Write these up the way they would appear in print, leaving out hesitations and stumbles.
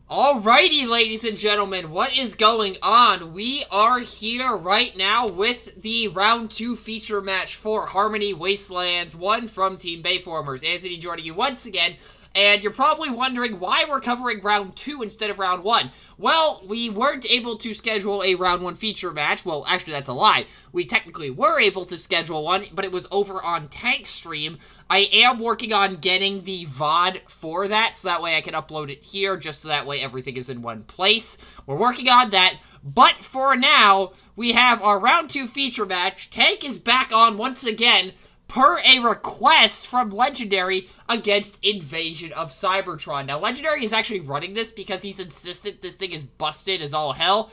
Alrighty, ladies and gentlemen, what is going on? We are here right now with the round 2 feature match for Harmony Wastelands 1 from Team Bayformers. Anthony joining you once again, and you're probably wondering why we're covering round 2 instead of round 1. Well, we weren't able to schedule a round 1 feature match. Well, actually, that's a lie. We technically were able to schedule one, but it was over on Tank's stream. I am working on getting the VOD for that, so that way I can upload it here, just so that way everything is in one place. We're working on that, but for now, we have our round 2 feature match. Tank is back on once again, per a request from Legendary against Invasion of Cybertron. Now, Legendary is actually running this because he's insistent this thing is busted as all hell.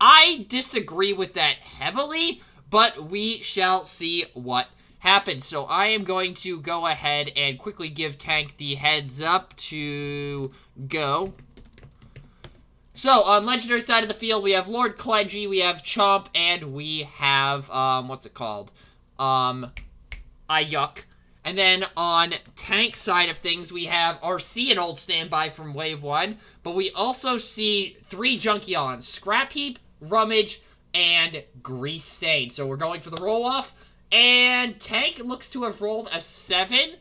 I disagree with that heavily, but we shall see what happens. So I am going to go ahead and quickly give Tank the heads up to go. So on Legendary side of the field, we have Lord Clutchy, we have Chomp, and we have, what's it called? Ayuk. And then on Tank side of things, we have RC, an old standby from Wave 1. But we also see 3 Junkions, Scrap Heap, Rummage, and Grease Stain. So we're going for the roll-off. And Tank looks to have rolled a 7.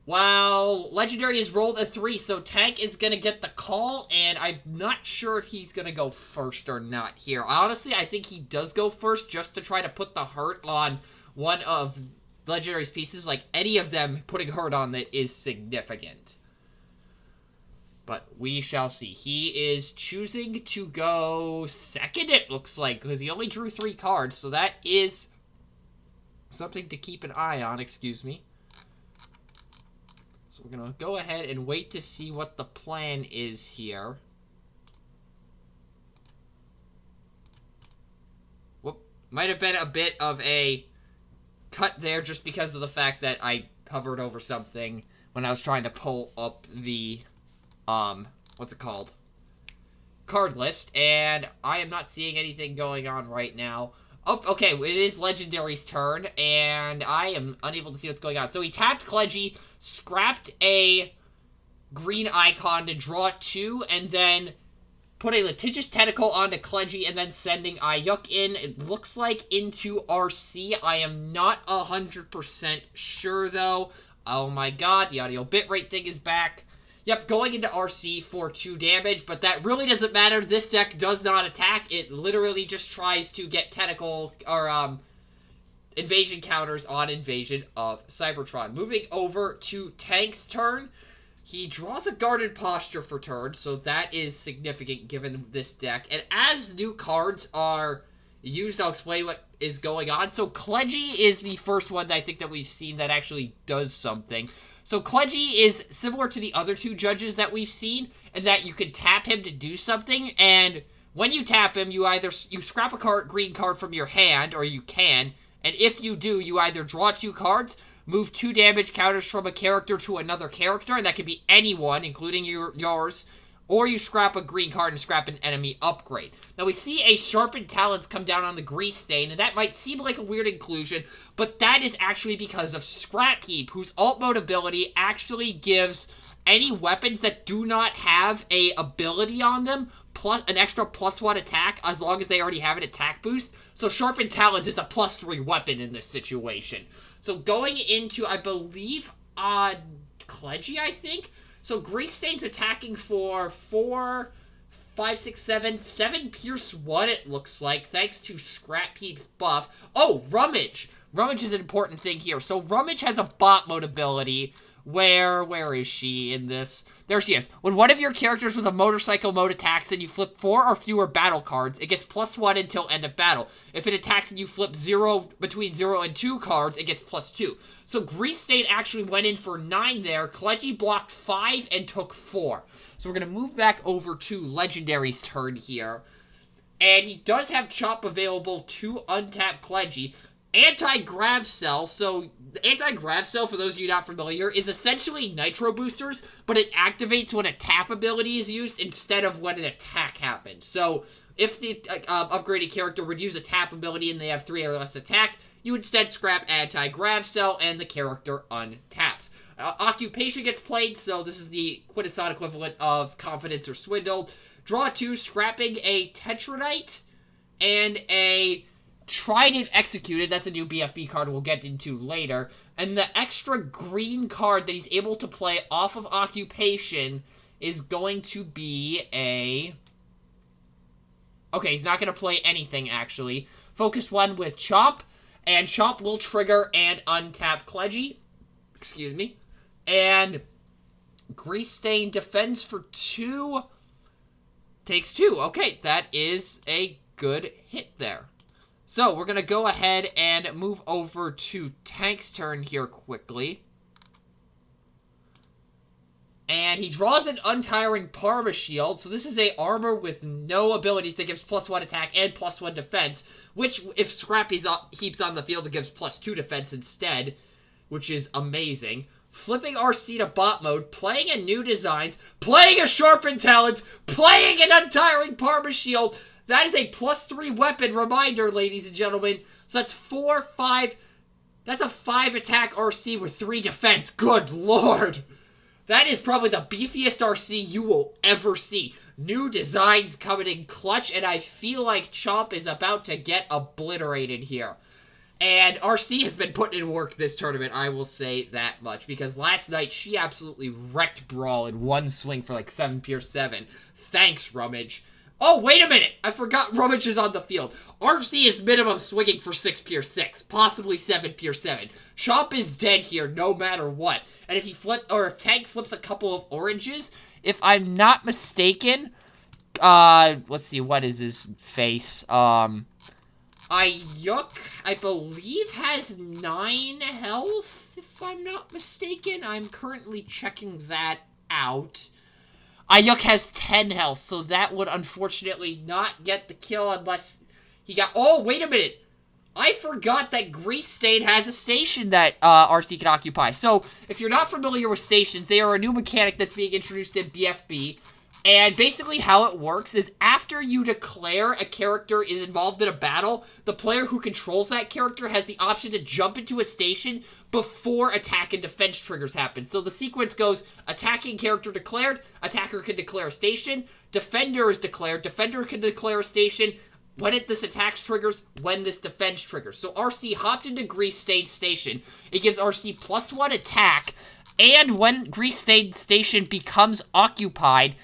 While Legendary has rolled a 3. So Tank is going to get the call. And I'm not sure if he's going to go first or not here. Honestly, I think he does go first just to try to put the hurt on one of Legendary's pieces. Like, any of them putting hurt on it is significant. But we shall see. He is choosing to go second, it looks like, because he only drew 3 cards. So that is something to keep an eye on, excuse me. So we're going to go ahead and wait to see what the plan is here. Whoop. Might have been a bit of a cut there just because of the fact that I hovered over something when I was trying to pull up the, what's it called? Card list, and I am not seeing anything going on right now. Oh, okay, it is Legendary's turn, and I am unable to see what's going on. So he tapped Clutchy, scrapped a green icon to draw 2, and then put a Litigious Tentacle onto Clutchy, and then sending Ayuk in, it looks like, into RC. I am not 100% sure, though. Oh my god, the audio bitrate thing is back. Yep, going into RC for 2 damage, but that really doesn't matter. This deck does not attack. It literally just tries to get tentacle, or, invasion counters on Invasion of Cybertron. Moving over to Tank's turn. He draws a guarded posture for turn, so that is significant given this deck. And as new cards are used, I'll explain what is going on. So Clutchy is the first one that I think that we've seen that actually does something. So Clutchy is similar to the other 2 judges that we've seen, in that you can tap him to do something, and when you tap him, you scrap a green card from your hand, or you can, and if you do, you either draw 2 cards, move 2 damage counters from a character to another character, and that can be anyone, including yours, or you scrap a green card and scrap an enemy upgrade. Now, we see a Sharpened Talons come down on the Grease Stain, and that might seem like a weird inclusion, but that is actually because of Scrap Heap, whose alt mode ability actually gives any weapons that do not have a ability on them plus an extra +1 attack, as long as they already have an attack boost. So Sharpened Talons is a +3 weapon in this situation. So going into, I believe, Clutchy, I think. So Grease Stain's attacking for 4, 5, 6, 7 Pierce 1, it looks like, thanks to Scrap Heap's buff. Oh, Rummage! Rummage is an important thing here. So Rummage has a bot mode ability where is she in this? There she is. When one of your characters with a motorcycle mode attacks and you flip 4 or fewer battle cards, it gets +1 until end of battle. If it attacks and you flip between 0 and 2 cards, it gets +2. So Grease Stain actually went in for 9 there. Clutchy blocked 5 and took 4. So we're going to move back over to Legendary's turn here. And he does have Chop available to untap Clutchy. Anti-Grav Cell, so the Anti-Grav Cell, for those of you not familiar, is essentially Nitro Boosters, but it activates when a tap ability is used instead of when an attack happens. So if the upgraded character would use a tap ability and they have 3 or less attack, you instead scrap Anti-Grav Cell and the character untaps. Occupation gets played, so this is the quintessential equivalent of Confidence or Swindled. Draw 2, scrapping a Tetranite and a Trident Executed. That's a new BFB card we'll get into later. And the extra green card that he's able to play off of Occupation is going to be a... Okay, he's not going to play anything, actually. Focus 1 with Chomp, and Chomp will trigger and untap Clutchy. Excuse me. And Grease Stain defends for 2. Takes 2. Okay, that is a good hit there. So, we're going to go ahead and move over to Tank's turn here quickly. And he draws an Untiring Parma Shield. So this is a armor with no abilities that gives +1 attack and +1 defense. Which, if Scrap heaps on the field, it gives +2 defense instead. Which is amazing. Flipping RC to bot mode, playing a New Designs, playing a Sharpened Talons, playing an Untiring Parma Shield. That is a +3 weapon reminder, ladies and gentlemen. So that's 4, 5... That's a 5 attack RC with 3 defense. Good lord! That is probably the beefiest RC you will ever see. New Designs coming in clutch, and I feel like Chomp is about to get obliterated here. And RC has been putting in work this tournament, I will say that much. Because last night, she absolutely wrecked Brawl in one swing for like 7 Pier 7. Thanks, Rummage. Oh, wait a minute! I forgot Rummage is on the field. RC is minimum swinging for 6 Pier 6, possibly 7 Pier 7. Chomp is dead here no matter what. And if if Tank flips a couple of oranges, if I'm not mistaken, let's see, what is his face? Ayuk, I believe, has 9 health, if I'm not mistaken. I'm currently checking that out. Ayuk has 10 health, so that would unfortunately not get the kill unless he got... Oh, wait a minute! I forgot that Grease Stain has a station that RC can occupy. So, if you're not familiar with stations, they are a new mechanic that's being introduced in BFB. And basically how it works is after you declare a character is involved in a battle, the player who controls that character has the option to jump into a station before attack and defense triggers happen. So the sequence goes, attacking character declared, attacker can declare a station, defender is declared, defender can declare a station, when this attacks triggers, when this defense triggers. So RC hopped into Grease Stain's station. It gives RC +1 attack, and when Grease Stain's station becomes occupied,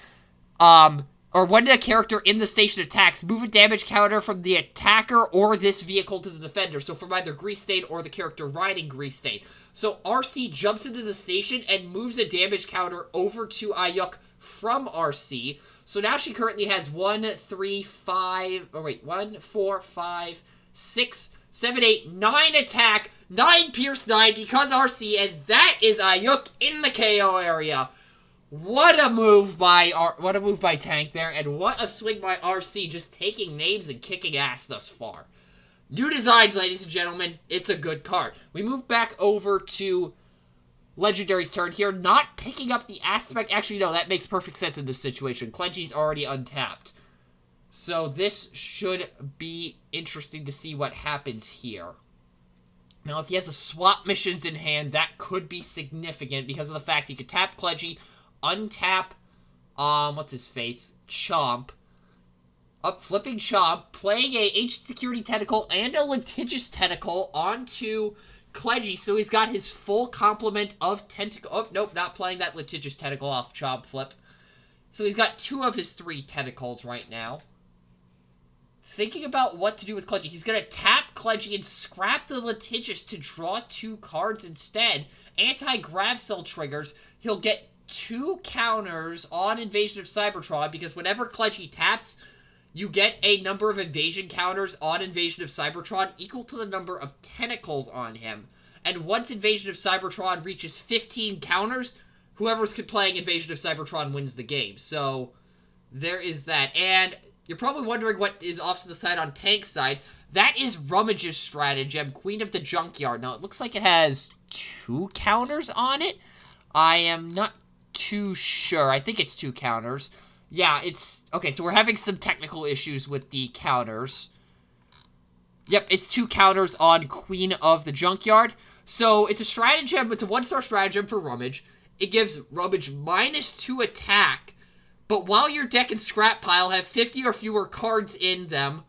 or when the character in the station attacks, move a damage counter from the attacker or this vehicle to the defender. So from either Grease Stain or the character riding Grease Stain. So RC jumps into the station and moves a damage counter over to Ayuk from RC. So now she currently has 1, 4, 5, 6, 7, 8, 9 attack, 9 Pierce 9 because RC, and that is Ayuk in the KO area. What a move by Tank there, and what a swing by RC, just taking names and kicking ass thus far. New Designs, ladies and gentlemen, it's a good card. We move back over to Legendary's turn here, not picking up the aspect. Actually, no, that makes perfect sense in this situation. Clutchy's already untapped. So this should be interesting to see what happens here. Now, if he has a swap missions in hand, that could be significant because of the fact he could tap Clutchy, untap, what's his face? Chomp. Up, flipping Chomp, playing a Ancient Security Tentacle and a Litigious Tentacle onto Clutchy, so he's got his full complement of Tentacle. Oh, nope, not playing that Litigious Tentacle off Chomp flip. So he's got 2 of his 3 tentacles right now. Thinking about what to do with Clutchy. He's going to tap Clutchy and scrap the Litigious to draw 2 cards instead. Anti-Grav Cell triggers. He'll get 2 counters on Invasion of Cybertron, because whenever Clutchy taps, you get a number of invasion counters on Invasion of Cybertron equal to the number of tentacles on him. And once Invasion of Cybertron reaches 15 counters, whoever's playing Invasion of Cybertron wins the game. So, there is that. And you're probably wondering what is off to the side on Tank's side. That is Rummage's stratagem, Queen of the Junkyard. Now, it looks like it has 2 counters on it. I am not too sure. I think it's 2 counters. Yeah, it's... Okay, so we're having some technical issues with the counters. Yep, it's 2 counters on Queen of the Junkyard. So it's a stratagem. It's a 1-star stratagem for Rummage. It gives Rummage -2 attack, but while your deck and scrap pile have 50 or fewer cards in them,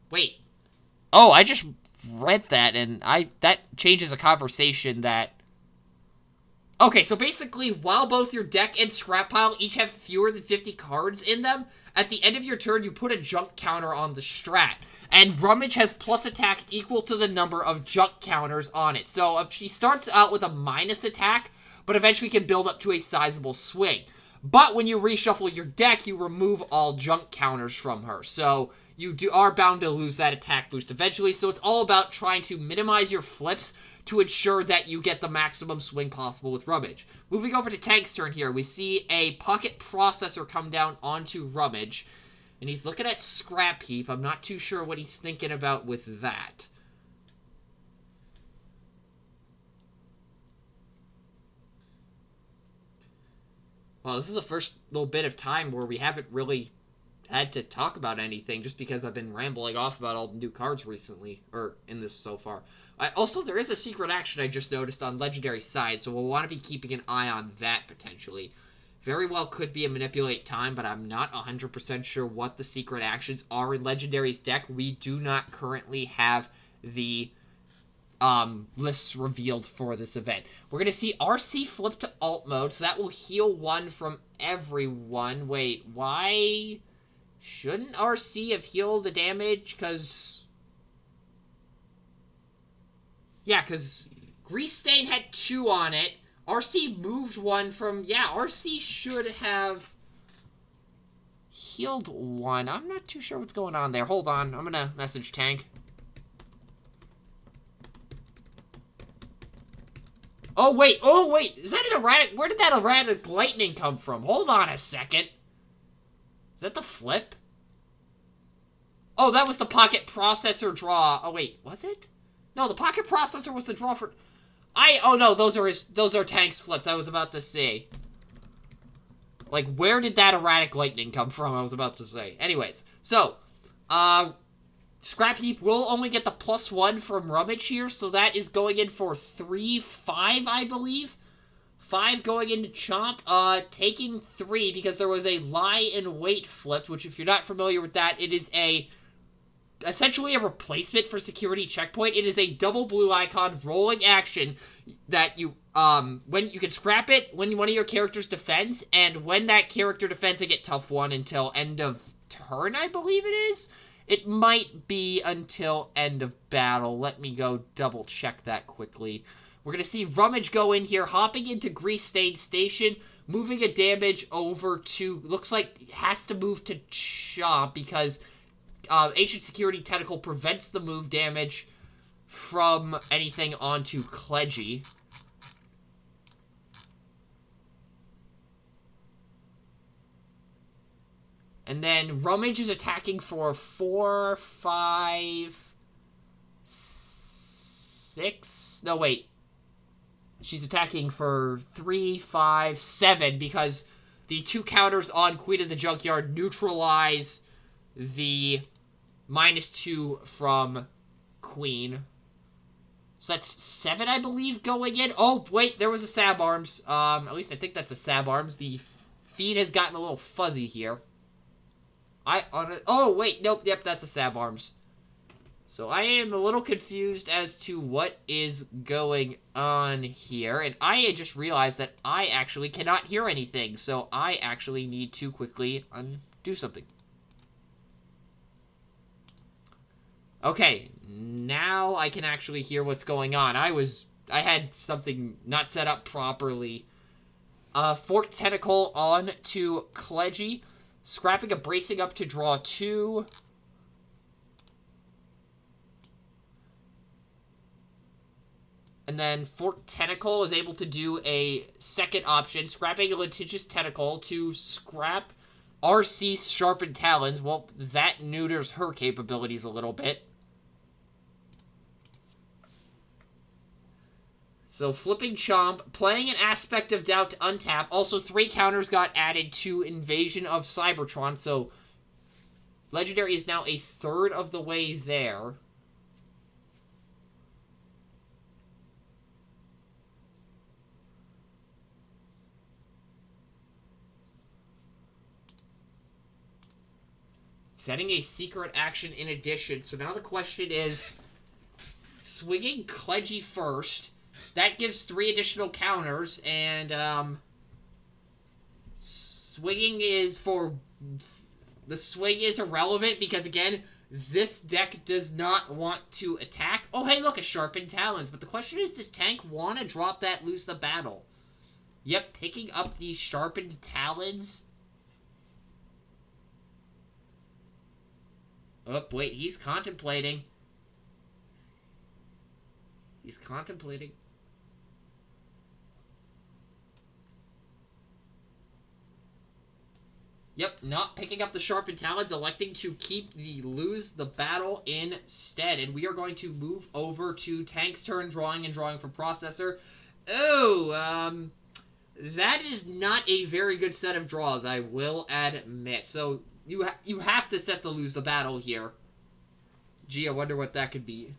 wait. Oh, I just read that, and that changes a conversation that... Okay, so basically, while both your deck and scrap pile each have fewer than 50 cards in them, at the end of your turn, you put a junk counter on the strat. And Rummage has plus attack equal to the number of junk counters on it. So if she starts out with a minus attack, but eventually can build up to a sizable swing. But when you reshuffle your deck, you remove all junk counters from her. So you are bound to lose that attack boost eventually. So it's all about trying to minimize your flips to ensure that you get the maximum swing possible with Rummage. Moving over to Tank's turn here, we see a Pocket Processor come down onto Rummage. And he's looking at Scrap Heap. I'm not too sure what he's thinking about with that. Well, this is the first little bit of time where we haven't really had to talk about anything, just because I've been rambling off about all the new cards recently, or in this so far. Also, there is a secret action I just noticed on Legendary side, so we'll want to be keeping an eye on that potentially. Very well could be a Manipulate Time, but I'm not 100% sure what the secret actions are in Legendary's deck. We do not currently have the lists revealed for this event. We're going to see RC flip to alt mode, so that will heal 1 from everyone. Wait, why shouldn't RC have healed the damage? Because... yeah, because Grease Stain had 2 on it. RC moved 1 from... yeah, RC should have healed 1. I'm not too sure what's going on there. Hold on. I'm going to message Tank. Oh, wait. Oh, wait. Is that an erratic... where did that erratic lightning come from? Hold on a second. Is that the flip? Oh, that was the Pocket Processor draw. Oh, wait. Was it? No, the Pocket Processor was the draw for... oh no, those are Tank's flips, I was about to say. Like, where did that erratic lightning come from, I was about to say. Anyways, so, Scrap Heap will only get the +1 from Rummage here, so that is going in for 3-5, I believe. 5 going into Chomp, taking 3, because there was a Lie in Wait flipped, which if you're not familiar with that, it is essentially a replacement for Security Checkpoint. It is a double blue icon rolling action that you, when you can scrap it when one of your characters defends, and when that character defends, they get tough 1 until end of turn, I believe it is. It might be until end of battle. Let me go double check that quickly. We're going to see Rummage go in here, hopping into Grease Stain Station, moving a damage over to, looks like has to move to Chomp because Ancient Security Tentacle prevents the move damage from anything onto Clutchy. And then Rummage is attacking for 4, 5, 6... no, wait. She's attacking for 3, 5, 7 because the 2 counters on Queen of the Junkyard neutralize the -2 from Queen. So that's 7, I believe, going in. Oh, wait, there was a Sab Arms. At least I think that's a Sab Arms. The feed has gotten a little fuzzy here. Oh, wait, nope, yep, that's a Sab Arms. So I am a little confused as to what is going on here. And I just realized that I actually cannot hear anything. So I actually need to quickly undo something. Okay, now I can actually hear what's going on. I had something not set up properly. Forked Tentacle on to Clutchy. Scrapping a Bracing up to draw 2. And then Forked Tentacle is able to do a second option. Scrapping a Litigious Tentacle to scrap RC's Sharpened Talons. Well, that neuters her capabilities a little bit. So flipping Chomp, playing an Aspect of Doubt to untap. Also, 3 counters got added to Invasion of Cybertron, so Legendary is now a third of the way there. Setting a secret action in addition. So now the question is, swinging Clutchy first. That gives 3 additional counters, and swinging is for... The swing is irrelevant because, again, this deck does not want to attack. Oh, hey, look, a Sharpened Talons. But the question is, does Tank want to drop that, lose the battle? Yep, picking up the Sharpened Talons. Oh, wait, he's contemplating. He's contemplating. Yep, not picking up the Sharpened Talons, electing to keep the lose the battle instead. And we are going to move over to Tank's turn, drawing for Processor. Oh, that is not a very good set of draws, I will admit. So you have to set the lose the battle here. Gee, I wonder what that could be.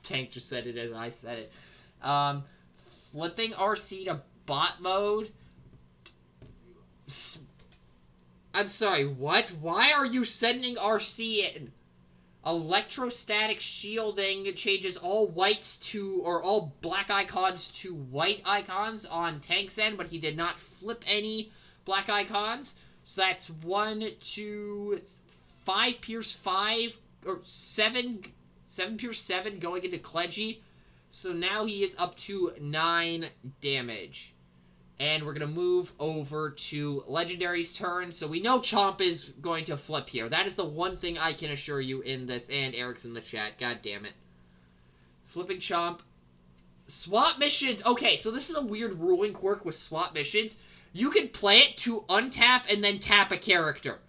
Tank just said it as I said it. Flipping RC to bot mode. I'm sorry, what? Why are you sending RC in? Electrostatic shielding changes all whites to, or all black icons to white icons on Tank's end, but he did not flip any black icons. So that's 1, 2, 5 Pierce 5, or 7 Pierce 7 going into Clutchy. So now he is up to 9 damage. And we're going to move over to Legendary's turn. So we know Chomp is going to flip here. That is the one thing I can assure you in this. And Eric's in the chat. God damn it. Flipping Chomp. Swap missions. Okay, so this is a weird ruling quirk with swap missions. You can play it to untap and then tap a character.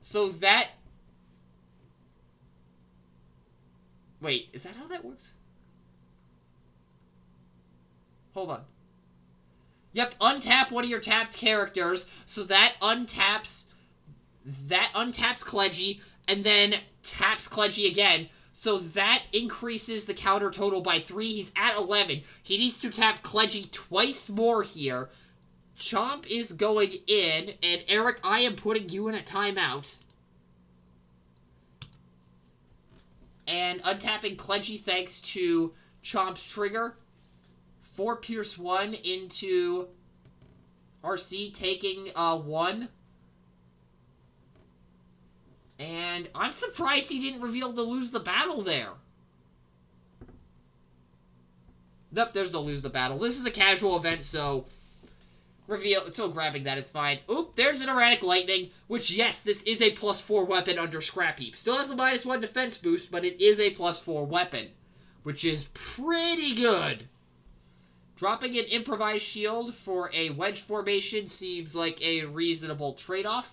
So that... Wait, is that how that works? Hold on. Yep, untap one of your tapped characters, so that untaps Clutchy, and then taps Clutchy again, so that increases the counter total by 3. He's at 11. He needs to tap Clutchy twice more here. Chomp is going in, and Eric, I am putting you in a timeout. And untapping Clutchy thanks to Chomp's trigger. 4 Pierce 1 into RC, taking 1. And I'm surprised he didn't reveal to lose the battle there. Nope, there's no lose the battle. This is a casual event, so grabbing that, it's fine. Oop, there's an Erratic Lightning, which, yes, this is a +4 weapon under Scrap Heap. Still has a -1 defense boost, but it is a +4 weapon, which is pretty good. Dropping an Improvised Shield for a wedge formation seems like a reasonable trade-off.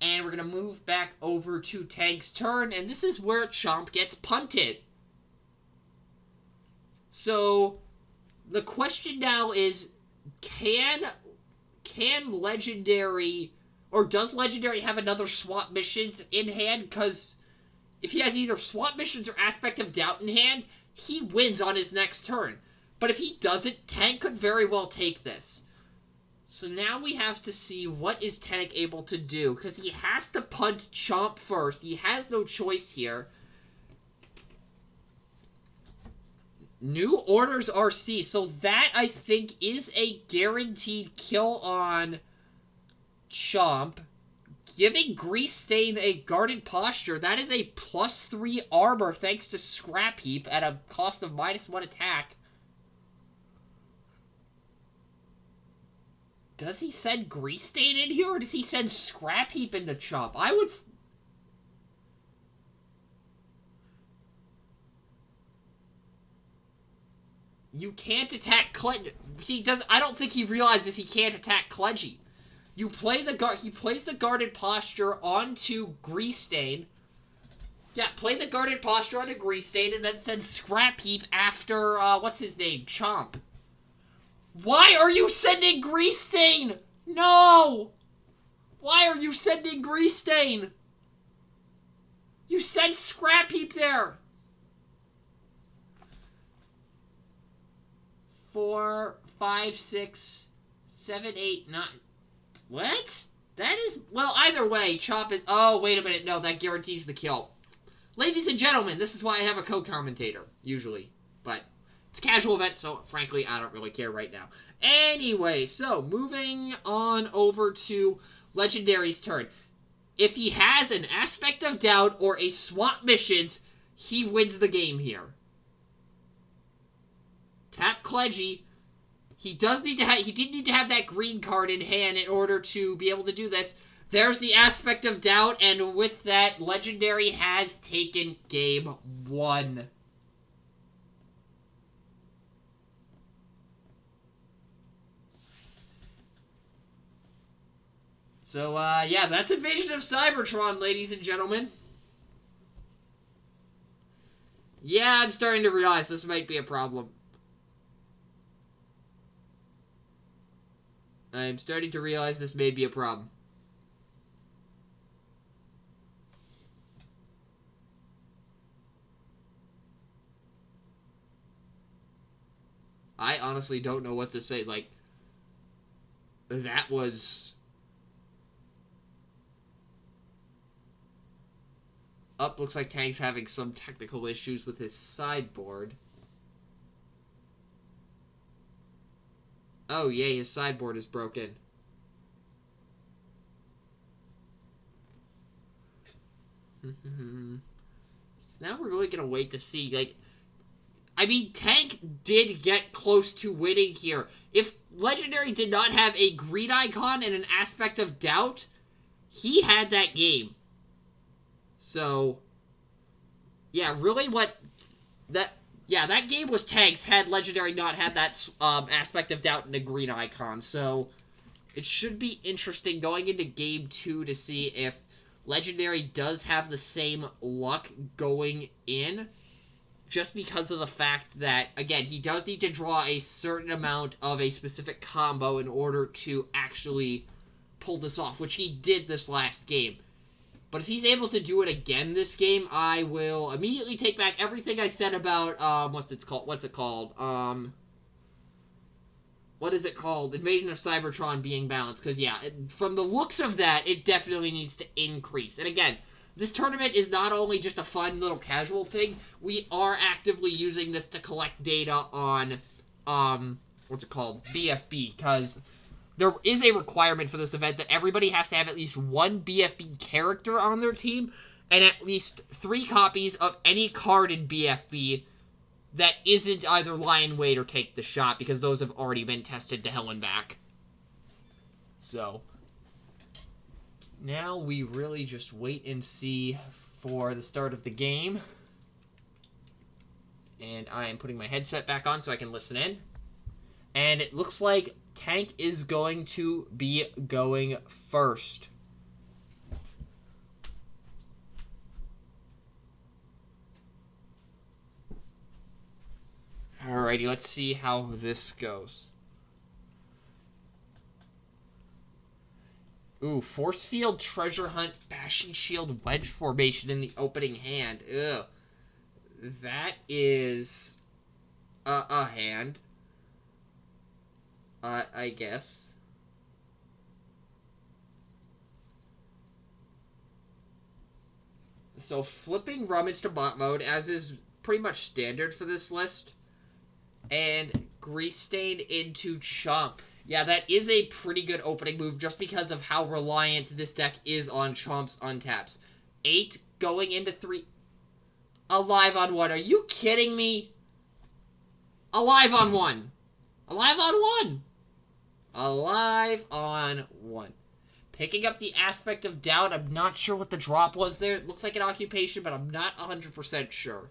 And we're going to move back over to Tank's turn, and this is where Chomp gets punted. So, the question now is, can Legendary, or does Legendary have another swap missions in hand? Because if he has either swap missions or Aspect of Doubt in hand, he wins on his next turn. But if he doesn't, Tank could very well take this. So now we have to see what is Tank able to do. Because he has to punt Chomp first. He has no choice here. New orders RC. So that, I think, is a guaranteed kill on Chomp. Giving Grease Stain a Guarded Posture. That is a +3 armor thanks to Scrap Heap at a cost of -1 attack. Does he send Grease Stain in here, or does he send Scrap Heap into Chomp? I would... You can't attack Clutchy. I don't think he realizes he can't attack Clutchy. You play the he plays the Guarded Posture onto Grease Stain. Yeah, play the Guarded Posture onto Grease Stain, and then send Scrap Heap after, what's his name? Chomp. Why are you sending Grease Stain? No! Why are you sending Grease Stain? You sent Scrap Heap there. 4, 5, 6, 7, 8, 9. What? That is... Well, either way, Chop is... Oh, wait a minute. No, that guarantees the kill. Ladies and gentlemen, this is why I have a co-commentator, usually. But it's a casual event, so frankly, I don't really care right now. Anyway, so moving on over to Legendary's turn. If he has an Aspect of Doubt or a Swap Missions, he wins the game here. Tap Clutchy. He did need to have that green card in hand in order to be able to do this. There's the Aspect of Doubt, and with that, Legendary has taken game 1. So, yeah, that's Invasion of Cybertron, ladies and gentlemen. Yeah, I'm starting to realize this might be a problem. I'm starting to realize this may be a problem. I honestly don't know what to say. Like, that was... Up, looks like Tank's having some technical issues with his sideboard. Oh, yay, his sideboard is broken. So now we're really gonna wait to see, like... I mean, Tank did get close to winning here. If Legendary did not have a green icon and an Aspect of Doubt, he had that game. So, yeah, really that game was Tank's had Legendary not had that Aspect of Doubt and a green icon. So, it should be interesting going into Game 2 to see if Legendary does have the same luck going in. Just because of the fact that, again, he does need to draw a certain amount of a specific combo in order to actually pull this off, which he did this last game. But if he's able to do it again this game, I will immediately take back everything I said about, what's it called? What is it called? Invasion of Cybertron being balanced. Because, yeah, from the looks of that, it definitely needs to increase. And again, this tournament is not only just a fun little casual thing, we are actively using this to collect data on, BFB, because there is a requirement for this event that everybody has to have at least one BFB character on their team, and at least 3 copies of any card in BFB that isn't either lie in wait or take the shot, because those have already been tested to hell and back. So... now we really just wait and see for the start of the game. And I am putting my headset back on so I can listen in. And it looks like Tank is going to be going first. Alrighty, let's see how this goes. Ooh, Force Field, Treasure Hunt, Bashing Shield, Wedge Formation in the opening hand. Ugh. That is a hand. I guess. So flipping Rummage to bot mode, as is pretty much standard for this list. And Grease Stain into Chomp. Yeah, that is a pretty good opening move just because of how reliant this deck is on Chomp's untaps. 8 going into 3. Alive on 1. Are you kidding me? Alive on 1. Alive on 1. Alive on 1. Picking up the Aspect of Doubt. I'm not sure what the drop was there. It looked like an occupation, but I'm not 100% sure.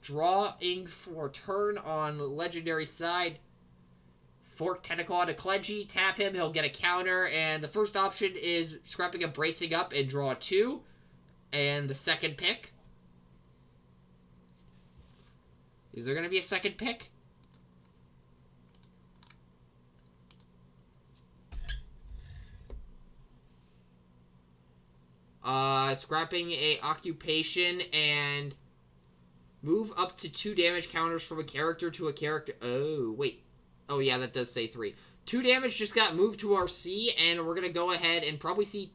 Drawing for turn on Legendary side. Fork Tentacle onto Clutchy, tap him, he'll get a counter, and the first option is scrapping a Bracing Up and draw 2. And the second pick. Is there going to be a second pick? Scrapping a occupation and move up to 2 damage counters from a character to a character. Oh, wait. Oh, yeah, that does say 3. 2 damage just got moved to RC, and we're going to go ahead and probably see...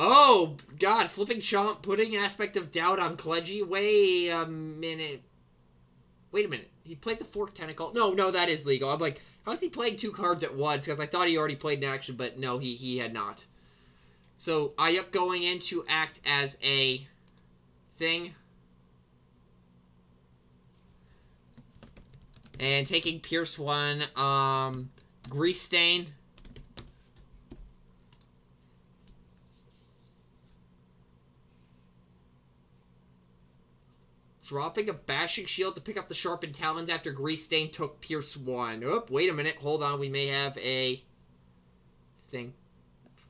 Oh, God, flipping Chomp, putting Aspect of Doubt on Clutchy. Wait a minute. He played the Fork Tentacle. No, that is legal. I'm like, how is he playing 2 cards at once? Because I thought he already played an action, but no, he had not. So, Ayuk going in to act as a thing. And taking Pierce 1, Grease Stain. Dropping a Bashing Shield to pick up the Sharpened Talons after Grease Stain took Pierce 1. Oh, wait a minute. Hold on. We may have a thing.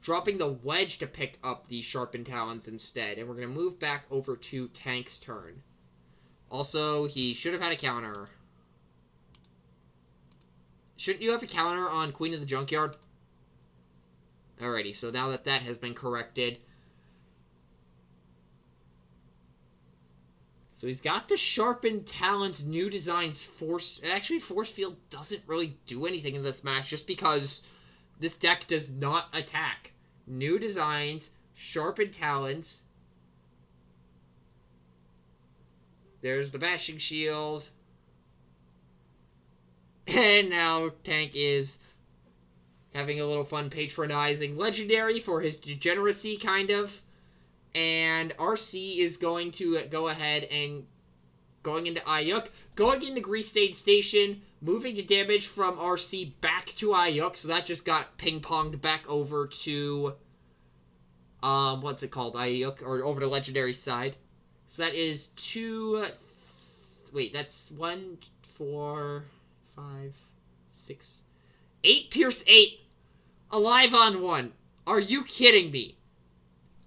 Dropping the Wedge to pick up the Sharpened Talons instead. And we're going to move back over to Tank's turn. Also, he should have had a counter. Shouldn't you have a counter on Queen of the Junkyard? Alrighty, so now that that has been corrected... So he's got the Sharpened Talons, New Designs, Force... Actually, Force Field doesn't really do anything in this match just because this deck does not attack. New Designs, Sharpened Talons. There's the Bashing Shield. And now Tank is having a little fun patronizing Legendary for his degeneracy, kind of. And RC is going to go ahead and going into Ayuk, going into Grease Stain Station, moving the damage from RC back to Ayuk, so that just got ping-ponged back over to, what's it called, Ayuk, or over to Legendary side. So that is 2, wait, that's 1, 4, 5, 6, 8 Pierce 8, alive on 1. Are you kidding me?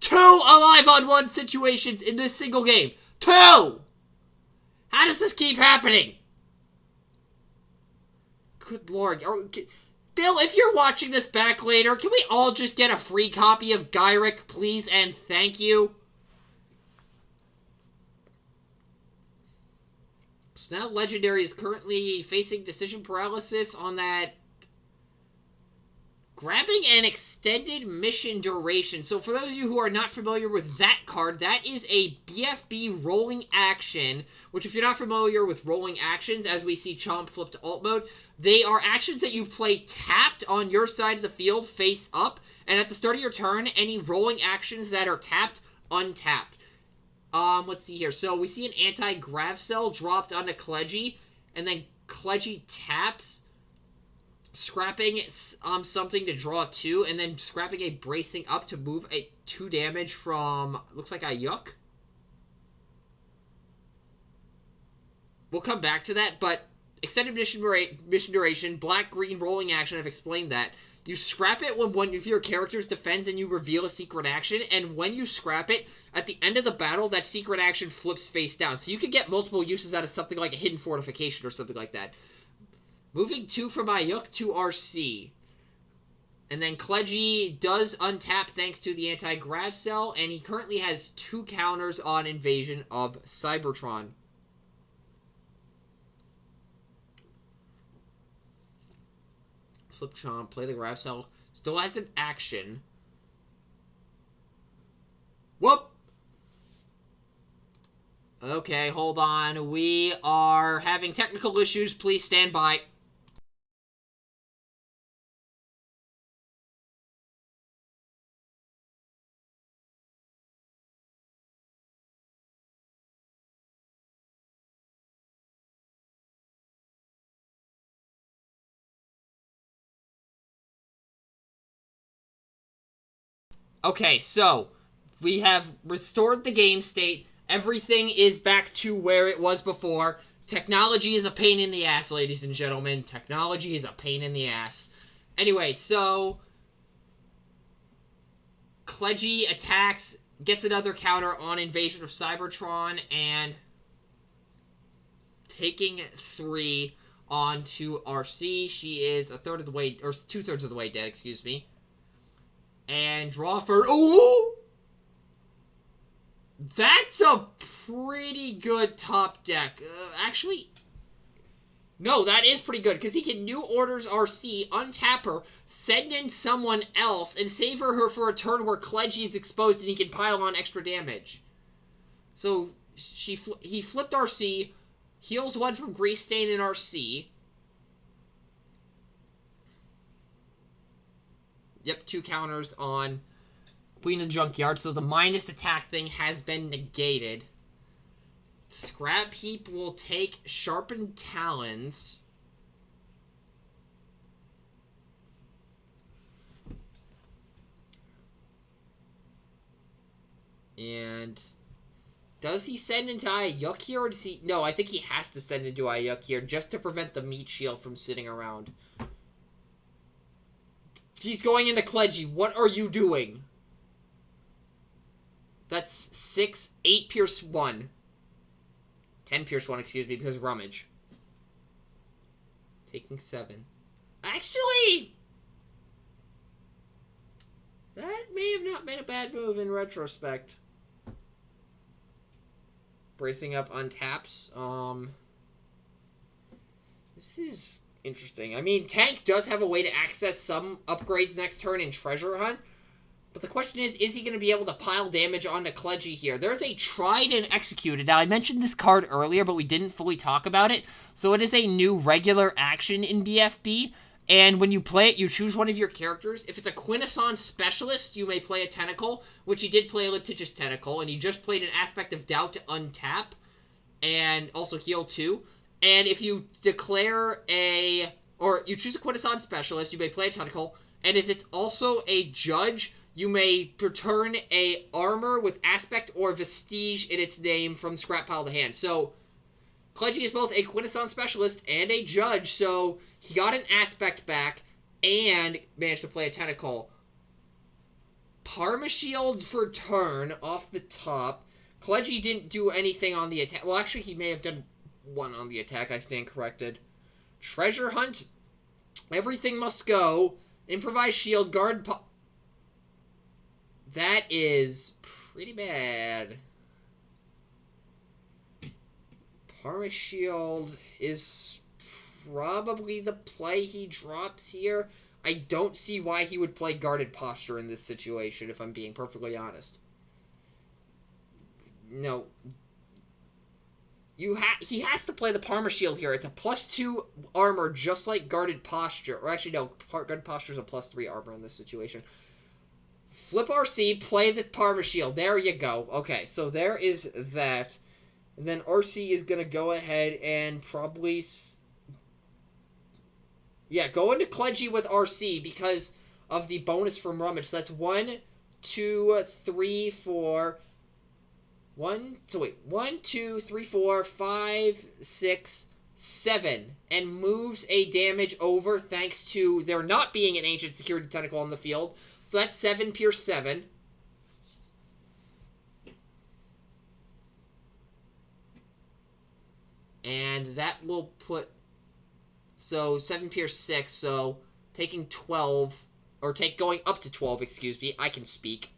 2 alive on 1 situations in this single game. 2! How does this keep happening? Good lord. Bill, if you're watching this back later, can we all just get a free copy of Gyrick, please, and thank you? So now Legendary is currently facing decision paralysis on that grabbing an extended mission duration. So for those of you who are not familiar with that card, that is a BFB rolling action, which if you're not familiar with rolling actions, as we see Chomp flip to alt mode, they are actions that you play tapped on your side of the field face up, and at the start of your turn, any rolling actions that are tapped, untapped. Let's see here. So we see an anti-grav cell dropped onto Clutchy, and then Clutchy taps, scrapping something to draw 2, and then scrapping a bracing up to move a 2 damage from, looks like Ayuk. We'll come back to that, but extended mission duration, black-green rolling action, I've explained that. You scrap it when if your character's defends and you reveal a secret action, and when you scrap it, at the end of the battle, that secret action flips face down. So you could get multiple uses out of something like a hidden fortification or something like that. Moving 2 from Ayuk to RC. And then Clutchy does untap thanks to the anti-grav cell, and he currently has 2 counters on Invasion of Cybertron. Flip Chomp, play the grav cell. Still has an action. Whoop! Okay, hold on. We are having technical issues. Please stand by. Okay, so we have restored the game state. Everything is back to where it was before. Technology is a pain in the ass, ladies and gentlemen. Technology is a pain in the ass. Anyway, so Clutchy attacks, gets another counter on Invasion of Cybertron, and taking 3 onto RC. She is a third of the way, or 2/3 of the way dead, excuse me. And draw for... Ooh! That's a pretty good top deck. Actually, No, that is pretty good, because he can New Orders RC, untap her, send in someone else, and save her for a turn where Clutchy is exposed and he can pile on extra damage. So, he flipped RC, heals 1 from Grease Stain in RC. Yep, 2 counters on Queen of the Junkyard, so the minus attack thing has been negated. Scrap Heap will take Sharpened Talons. And does he send into Ayuk here, or does he... No, I think he has to send into Ayuk here just to prevent the meat shield from sitting around. He's going into Clutchy. What are you doing? That's 6, 8 Pierce 1. 10 Pierce 1, excuse me, because Rummage. Taking 7. Actually, that may have not been a bad move in retrospect. Bracing up untaps. This is interesting. I mean, Tank does have a way to access some upgrades next turn in Treasure Hunt. But the question is he going to be able to pile damage onto Clutchy here? There's a Tried and Executed. Now, I mentioned this card earlier, but we didn't fully talk about it. So it is a new regular action in BFB. And when you play it, you choose one of your characters. If it's a Quintesson Specialist, you may play a Tentacle, which he did play a Litigious Tentacle. And he just played an Aspect of Doubt to untap. And also heal 2. And if you declare or you choose a Quintesson Specialist, you may play a Tentacle. And if it's also a Judge, you may return a armor with Aspect or Vestige in its name from Scrap Pile to hand. So, Clutchy is both a Quintesson Specialist and a Judge, so he got an Aspect back and managed to play a Tentacle. Parmashield for turn off the top. Clutchy didn't do anything on the attack. Well, actually, he may have done 1 on the attack. I stand corrected. Treasure Hunt. Everything must go. Improvise Shield. Guard... That is pretty bad. Parmashield is probably the play he drops here. I don't see why he would play Guarded Posture in this situation, if I'm being perfectly honest. No. He has to play the Parmashield here. It's a +2 armor, just like Guarded Posture. Or actually, no, Guarded Posture is a +3 armor in this situation. Flip RC, play the Parmashield. There you go. Okay, so there is that. And then RC is going to go ahead and probably... Yeah, go into Clutchy with RC because of the bonus from Rummage. So that's 1, 2, 3, 4... 1, 2, 3, 4, 5, 6, 7. And moves a damage over thanks to there not being an Ancient Security Tentacle on the field. So that's 7 Pierce 7. And that will put... So, 7 Pierce 6, so taking 12... Or going up to 12, excuse me. I can speak.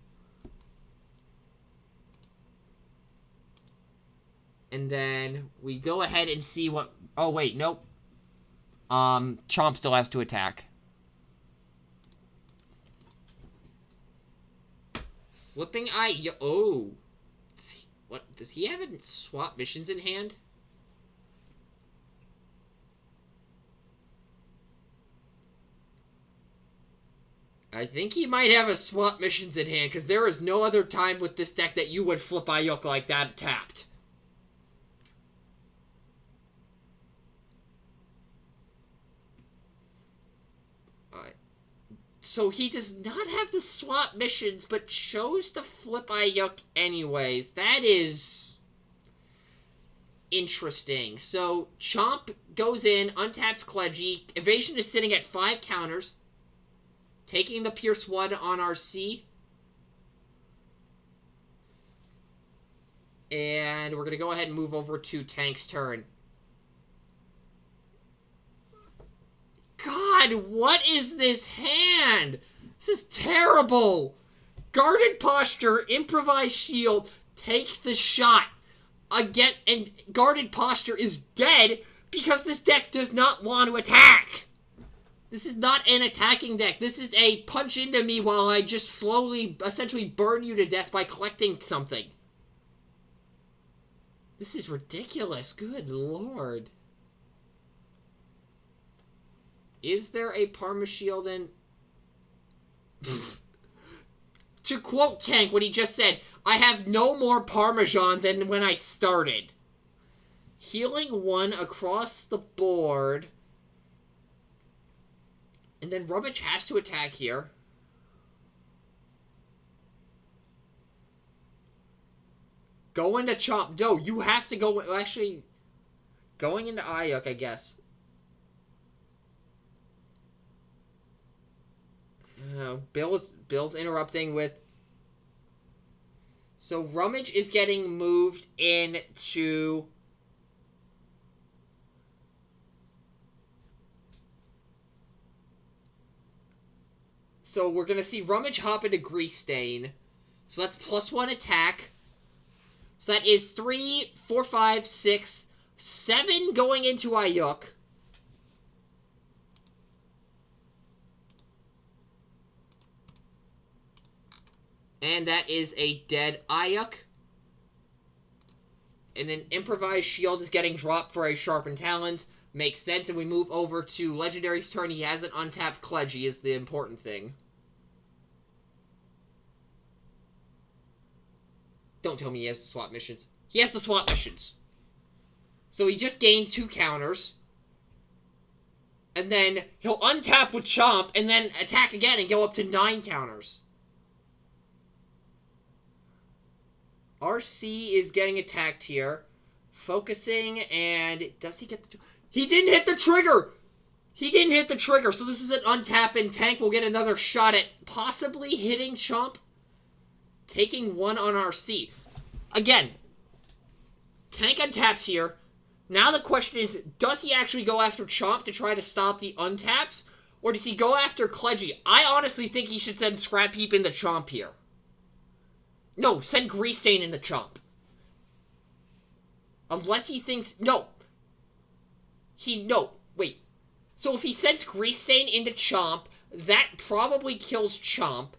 And then we go ahead and see what... Oh, wait, nope. Chomp still has to attack. Flipping Eye... Oh. Does he have swap missions in hand? I think he might have a swap missions in hand, because there is no other time with this deck that you would flip Ayuk like that tapped. So he does not have the swap missions, but chose to flip Ayuk anyways. That is interesting. So Chomp goes in, untaps Clutchy. Evasion is sitting at 5 counters. Taking the Pierce 1 on RC. And we're going to go ahead and move over to Tank's turn. God, what is this hand? This is terrible. Guarded Posture, Improvise Shield, take the shot. Again, and Guarded Posture is dead Because this deck does not want to attack! This is not an attacking deck. This is a punch into me while I just slowly, essentially burn you to death by collecting something. This is ridiculous. Good lord. Is there a Parma Shield in... To quote Tank, what he just said, I have no more Parmesan than when I started. Healing 1 across the board. And then Rummage has to attack here. Go into Chomp. No, you have to go... Actually, going into Ayuk, I guess. Bill's interrupting with... So Rummage is getting moved into... So we're going to see Rummage hop into Grease Stain. So that's +1 attack. So that is 3, 4, 5, 6, 7 going into Ayuk. And that is a dead Ayuk. And an Improvised Shield is getting dropped for a Sharpened Talons. Makes sense, and we move over to Legendary's turn. He has an untapped Clutchy is the important thing. Don't tell me he has to swap missions. He has to swap missions. So he just gained 2 counters. And then he'll untap with Chomp, and then attack again and go up to 9 counters. RC is getting attacked here. Focusing, and does he get the... He didn't hit the trigger! He didn't hit the trigger, so this is an untap, and Tank will get another shot at possibly hitting Chomp. Taking 1 on RC. Again, Tank untaps here. Now the question is, does he actually go after Chomp to try to stop the untaps? Or does he go after Clutchy? I honestly think he should send Scrap Heap in the Chomp here. No, send Grease Stain in the Chomp. Unless he thinks... No. No, wait. So if he sends Grease Stain into Chomp, that probably kills Chomp.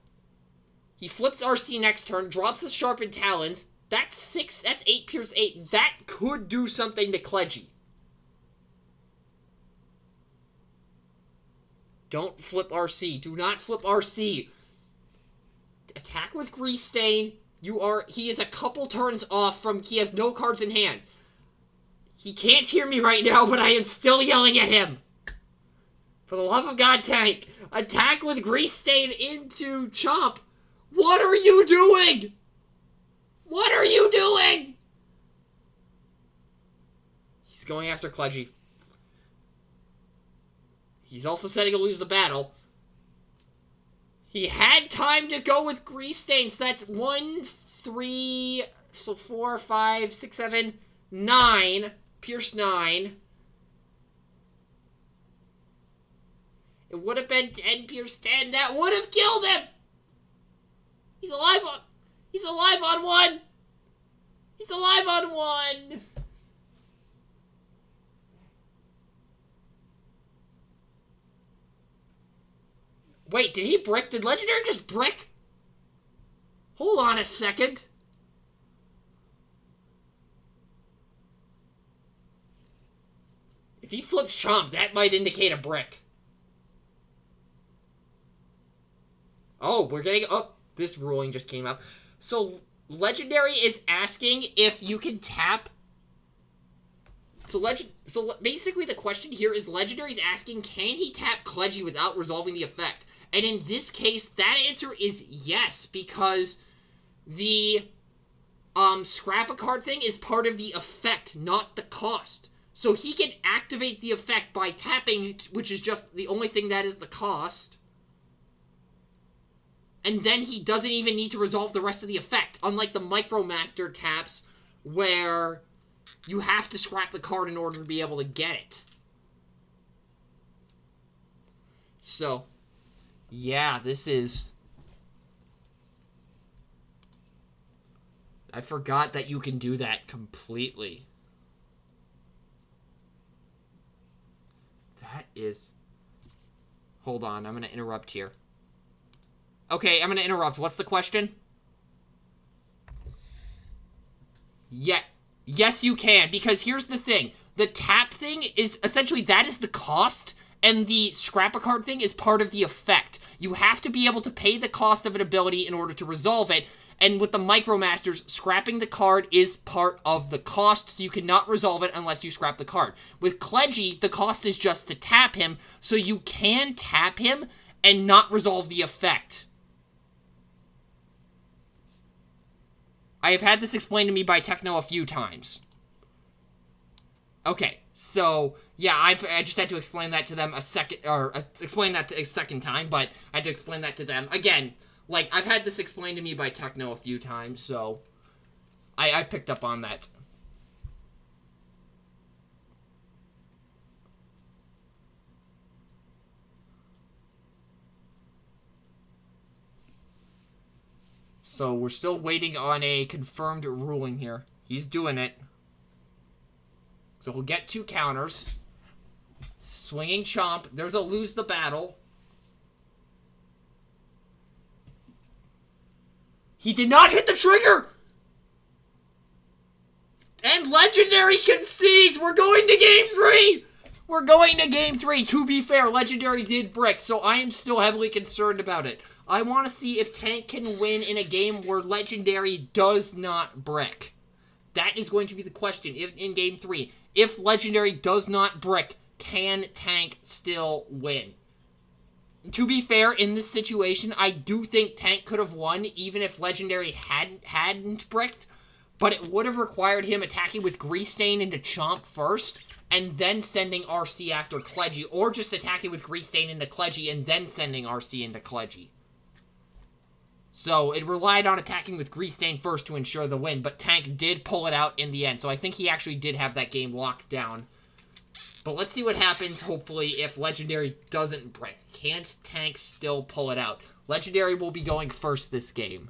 He flips RC next turn, drops the Sharpened Talons. That's 6, that's 8 Pierce 8. That could do something to Clutchy. Don't flip RC. Do not flip RC. Attack with Grease Stain. He is a couple turns off from, he has no cards in hand. He can't hear me right now, but I am still yelling at him. For the love of God, Tank. Attack with Grease Stain into Chomp. What are you doing? What are you doing? He's going after Clutchy. He's also setting to lose the battle. He had time to go with Grease Stain, so that's 1, 3, so 4, 5, 6, 7, 9. Pierce 9. It would have been 10 Pierce 10. That would have killed him! He's alive on 1! He's alive on 1! Wait, did he brick? Did Legendary just brick? Hold on a second. If he flips Chomp, that might indicate a brick. Oh, we're getting... Oh, this ruling just came up. So, Legendary is asking if you can tap... So basically the question here is Legendary's asking, can he tap Clutchy without resolving the effect? And in this case, that answer is yes, because the scrap a card thing is part of the effect, not the cost. So he can activate the effect by tapping, which is just the only thing that is the cost. And then he doesn't even need to resolve the rest of the effect, unlike the Micromaster taps, where you have to scrap the card in order to be able to get it. So, yeah, this is... I forgot that you can do that completely. is... Hold on, I'm going to interrupt here. Okay, I'm going to interrupt. What's the question? Yeah. Yes, you can, because here's the thing. The tap thing is, essentially, that is the cost, and the scrap a card thing is part of the effect. You have to be able to pay the cost of an ability in order to resolve it, and with the Micromasters, scrapping the card is part of the cost, so you cannot resolve it unless you scrap the card. With Clutchy, the cost is just to tap him, so you can tap him and not resolve the effect. I have had this explained to me by Techno a few times. Okay, so, yeah, I just had to explain that to them a second time, but I had to explain that to them. Again, like, I've had this explained to me by Techno a few times, so I've picked up on that. So we're still waiting on a confirmed ruling here. He's doing it. So he'll get 2 counters. Swinging Chomp. There's a lose the battle. He did not hit the trigger! And Legendary concedes! We're going to Game 3! We're going to Game 3. To be fair, Legendary did brick, so I am still heavily concerned about it. I want to see if Tank can win in a game where Legendary does not brick. That is going to be the question in Game 3. If Legendary does not brick, can Tank still win? To be fair, in this situation, I do think Tank could have won even if Legendary hadn't bricked, but it would have required him attacking with Grease Stain into Chomp first, and then sending RC after Clutchy, or just attacking with Grease Stain into Clutchy and then sending RC into Clutchy. So, it relied on attacking with Grease Stain first to ensure the win, but Tank did pull it out in the end, so I think he actually did have that game locked down. But let's see what happens, hopefully, if Legendary doesn't break. Can Tank still pull it out? Legendary will be going first this game.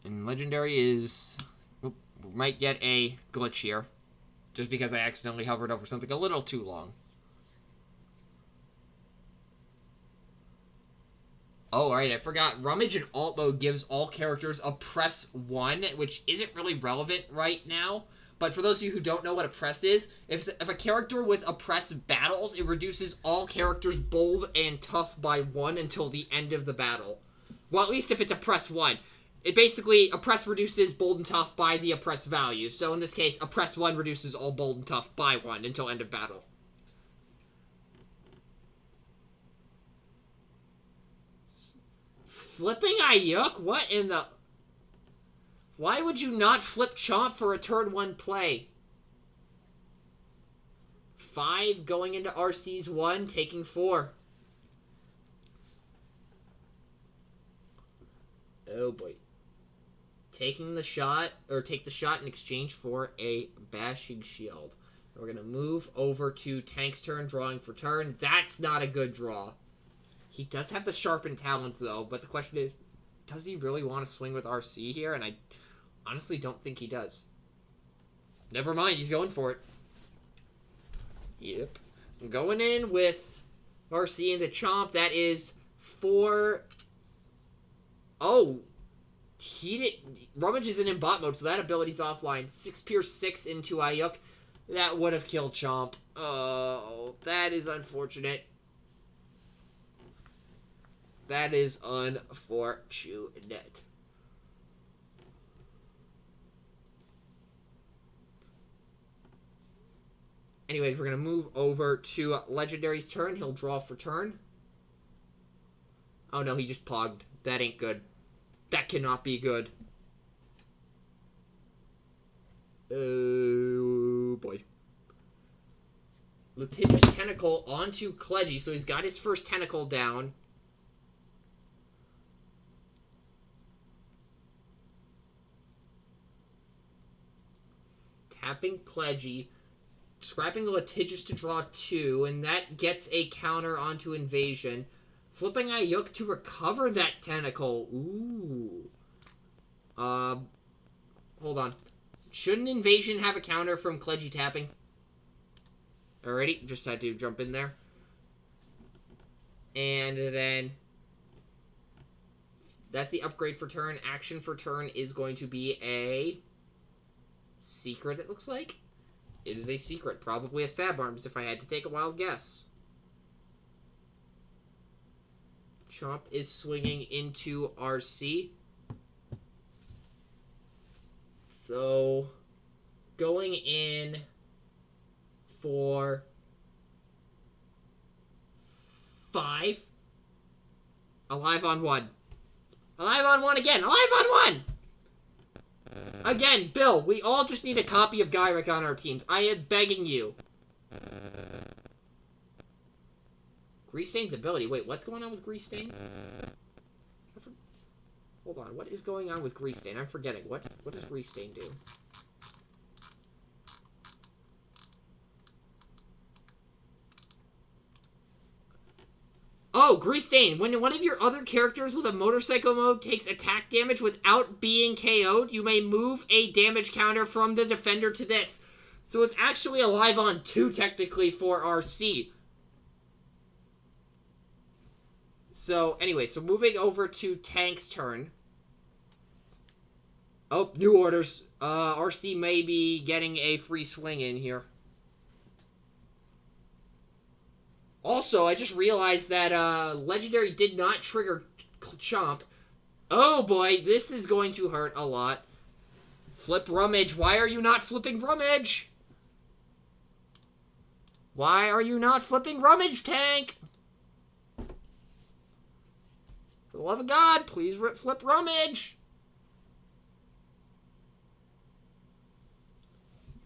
And Legendary is... might get a glitch here, just because I accidentally hovered over something a little too long. Oh, alright, I forgot. Rummage in alt mode gives all characters a press 1, which isn't really relevant right now. But for those of you who don't know what a press is, if a character with a press battles, it reduces all characters bold and tough by 1 until the end of the battle. Well, at least if it's a press 1. It basically, a press reduces bold and tough by the oppressed value. So in this case, a press 1 reduces all bold and tough by 1 until end of battle. Flipping Ayuk? What in the... Why would you not flip Chomp for a turn 1 play? 5 going into RC's 1, taking 4. Oh boy. Taking the shot, or take the shot in exchange for a Bashing Shield. We're going to move over to Tank's turn, drawing for turn. That's not a good draw. He does have the Sharpened Talons, though, but the question is, does he really want to swing with RC here? And I honestly don't think he does. Never mind, he's going for it. Yep. I'm going in with RC into Chomp. That is 4... Oh, he did. Rummage isn't in bot mode, so that ability's offline. 6 Pierce 6 into Ayuk. That would have killed Chomp. Oh, that is unfortunate. That is unfortunate. Anyways, we're going to move over to Legendary's turn. He'll draw for turn. Oh no, he just pogged. That ain't good. That cannot be good. Oh boy. Litigious Tentacle onto Clutchy, so he's got his first tentacle down. Tapping Clutchy, scrapping the Litigious to draw 2, and that gets a counter onto Invasion. Flipping Ayuk to recover that tentacle. Ooh. Hold on. Shouldn't Invasion have a counter from Clutchy tapping? Alrighty, just had to jump in there. And then... that's the upgrade for turn. Action for turn is going to be a... secret, it looks like. It is a secret. Probably a Stab Arms, if I had to take a wild guess. Chomp is swinging into RC. So, going in for 5. Alive on 1. Alive on 1 again. Alive on 1! Again, Bill, we all just need a copy of Gyrick on our teams. I am begging you. Greasestain's ability. Wait, what's going on with Greasestain? Hold on, what is going on with Greasestain? I'm forgetting. What does Greasestain do? Oh, Greasestain. When one of your other characters with a motorcycle mode takes attack damage without being KO'd, you may move a damage counter from the defender to this. So it's actually alive on 2, technically, for RC. So, anyway, so moving over to Tank's turn. Oh, new orders. RC may be getting a free swing in here. Also, I just realized that Legendary did not trigger Chomp. Oh boy, this is going to hurt a lot. Flip Rummage. Why are you not flipping Rummage? Why are you not flipping Rummage, Tank? For the love of God, please flip Rummage.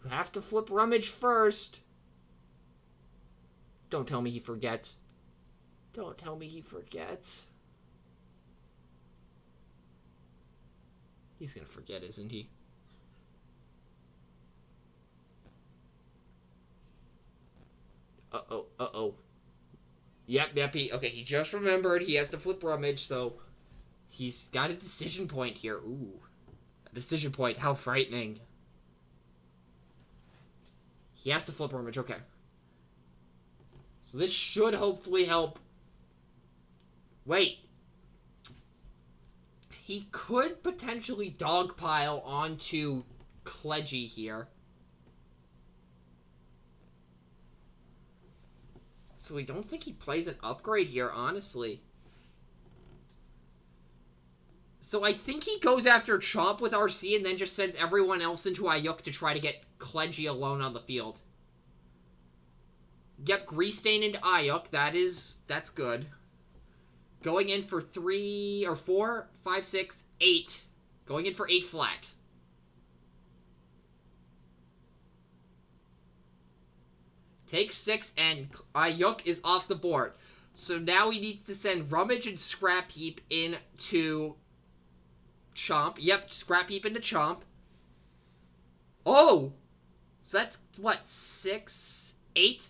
You have to flip Rummage first. Don't tell me he forgets. Don't tell me he forgets. He's gonna forget, isn't he? Uh-oh, uh-oh. Yep, he just remembered he has to flip Rummage, so he's got a decision point here. Ooh. A decision point, how frightening. He has to flip Rummage, okay. So this should hopefully help. Wait. He could potentially dogpile onto Clutchy here. So I don't think he plays an upgrade here, honestly. So I think he goes after Chomp with RC and then just sends everyone else into Ayuk to try to get Clutchy alone on the field. Yep, Greasestain into Ayuk. That's good. Going in for 3 or 4, 5, 6, 8. Going in for 8 flat. Takes 6 and Ayuk is off the board. So now he needs to send Rummage and Scrap Heap into Chomp. Yep, Scrap Heap into Chomp. Oh! So that's, what, 6, 8?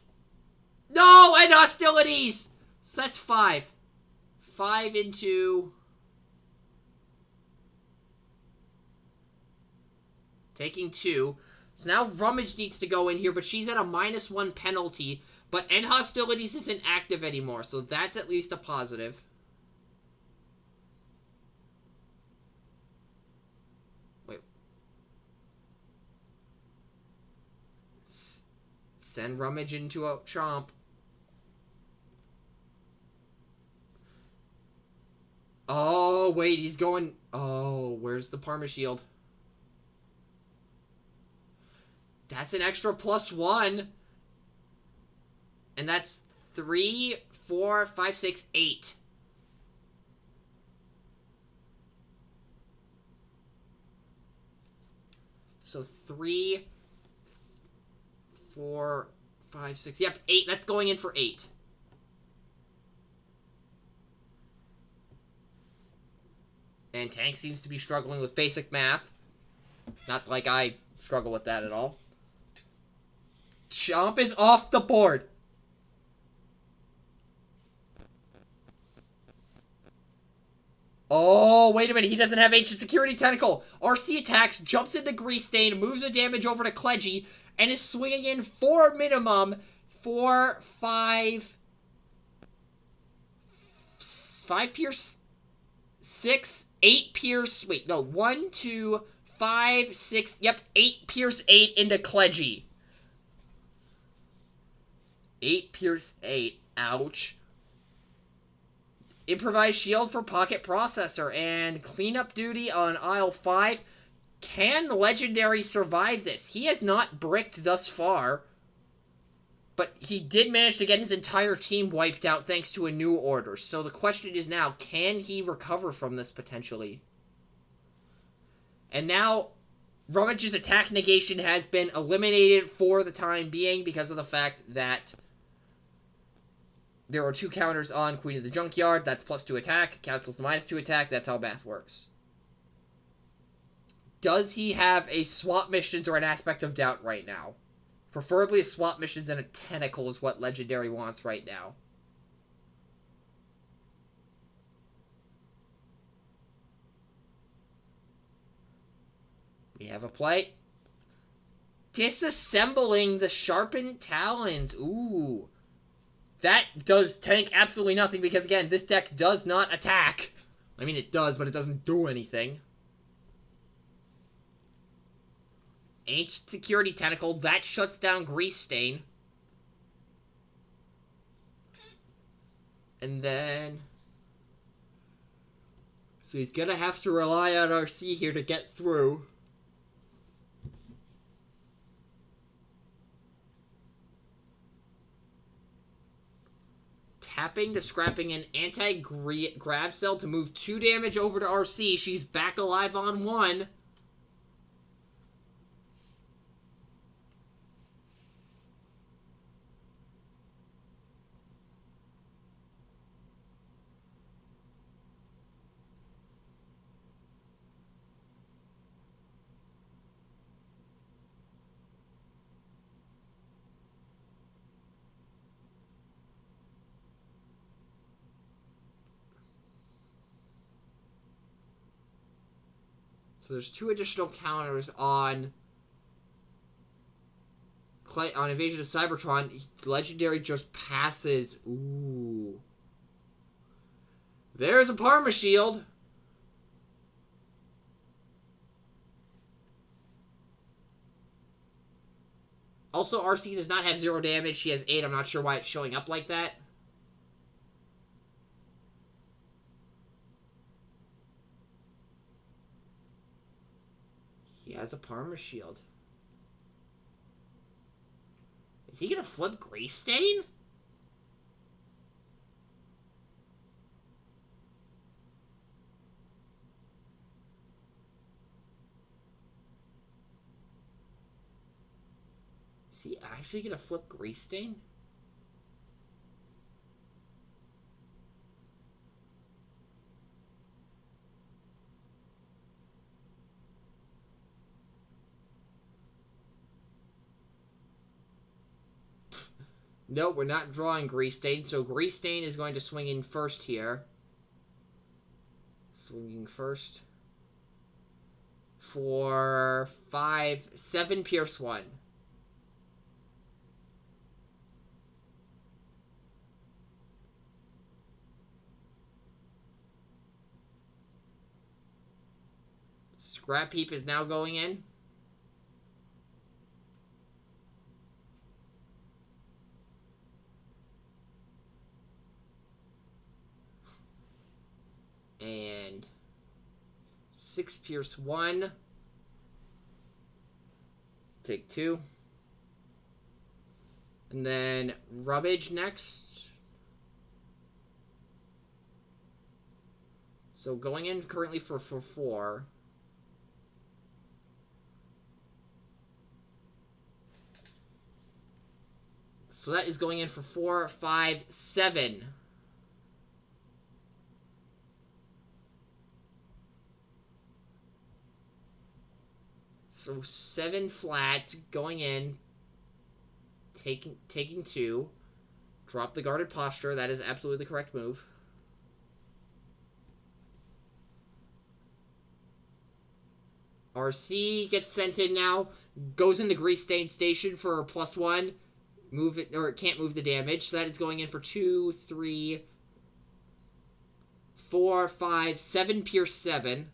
No! And Hostilities! So that's 5. 5 into... taking 2. So now Rummage needs to go in here, but she's at a -1 penalty. But End Hostilities isn't active anymore, so that's at least a positive. Wait. Send Rummage into a Chomp. Oh, wait, he's going... Oh, where's the Parma Shield? That's an extra +1. And that's 3, 4, 5, 6, 8. So 3, 4, 5, 6. Yep, 8. That's going in for 8. And Tank seems to be struggling with basic math. Not like I struggle with that at all. Chomp is off the board. Oh, wait a minute. He doesn't have Ancient Security Tentacle. RC attacks, jumps into Grease Stain, moves the damage over to Clutchy, and is swinging in 4 minimum. 4, 5... 5 Pierce... 6, 8 Pierce... Wait, no. 1, 2, 5, 6... Yep, 8 Pierce 8 into Clutchy. 8 Pierce 8. Ouch. Improvised shield for Pocket Processor and cleanup duty on aisle 5. Can Legendary survive this? He has not bricked thus far, but he did manage to get his entire team wiped out thanks to a new order. So the question is now, can he recover from this potentially? And now, Rummage's attack negation has been eliminated for the time being because of the fact that there are 2 counters on Queen of the Junkyard. That's +2 attack. Cancels the -2 attack. That's how math works. Does he have a swap missions or an aspect of doubt right now? Preferably a swap missions and a tentacle is what Legendary wants right now. We have a play. Disassembling the sharpened talons. Ooh. That does tank absolutely nothing because, again, this deck does not attack. I mean, it does, but it doesn't do anything. Ancient Security Tentacle. That shuts down Grease Stain. And then... So he's going to have to rely on RC here to get through. Tapping to scrapping an anti-grav cell to move 2 damage over to RC. She's back alive on 1. So there's 2 additional counters on Invasion of Cybertron. Legendary just passes. Ooh. There's a Parma Shield. Also, RC does not have 0 damage. She has 8. I'm not sure why it's showing up like that. He has a Parma Shield. Is he going to flip Grease Stain? Is he actually going to flip Grease Stain? No, we're not drawing Grease Stain, so Grease Stain is going to swing in first here. Swinging first. For 5, 7 Pierce 1. Scrap Heap is now going in. And 6 Pierce 1. Take 2. And then Rummage next. So going in currently for 4. So that is going in for 4, 5, 7. So 7 flat, going in, taking 2, drop the guarded posture. That is absolutely the correct move. RC gets sent in now. Goes into Grease Stain Station for +1. Move it, or it can't move the damage. So that is going in for 2, 3, 4, 5, 7 Pierce 7.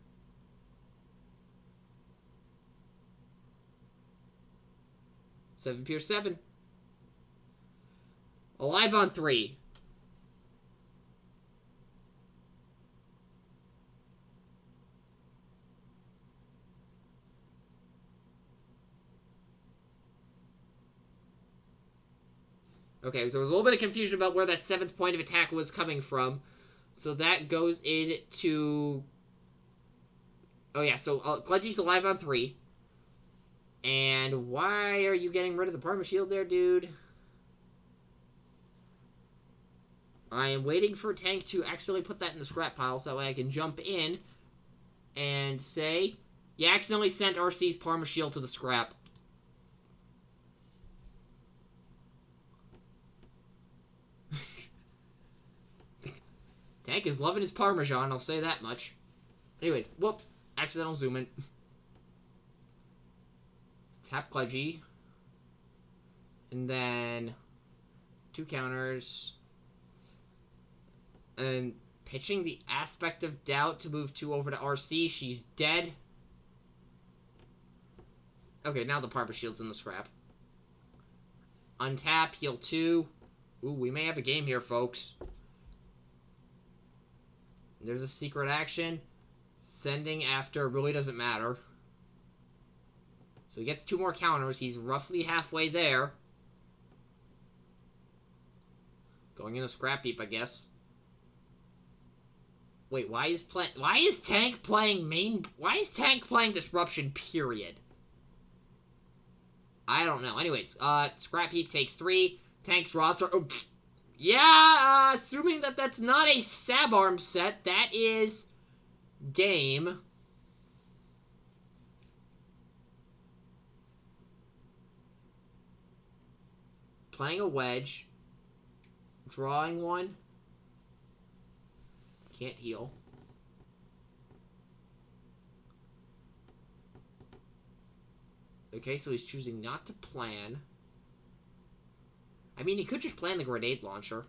Seven Pierce 7. Alive on 3. Okay, there was a little bit of confusion about where that 7th point of attack was coming from. So that goes into... Oh yeah, so Clutchy's alive on 3. And why are you getting rid of the Parma Shield there, dude? I am waiting for Tank to accidentally put that in the scrap pile so that way I can jump in and say, you accidentally sent RC's Parma Shield to the scrap. Tank is loving his Parmesan, I'll say that much. Anyways, whoop, accidental zoom in. Tap Clutchy. And then 2 counters. And pitching the Aspect of Doubt to move 2 over to RC. She's dead. Okay, now the Parma Shield's in the scrap. Untap, heal 2. Ooh, we may have a game here, folks. There's a secret action. Sending after really doesn't matter. So he gets 2 more counters. He's roughly halfway there. Going in a scrap heap, I guess. Wait, why is Tank playing Disruption, period? I don't know. Anyways, scrap heap takes 3. Tank draws her. Oh, yeah, assuming that that's not a Stab Arm set, that is game. Playing a wedge. Drawing 1. Can't heal. Okay, so he's choosing not to plan. I mean, he could just plan the grenade launcher.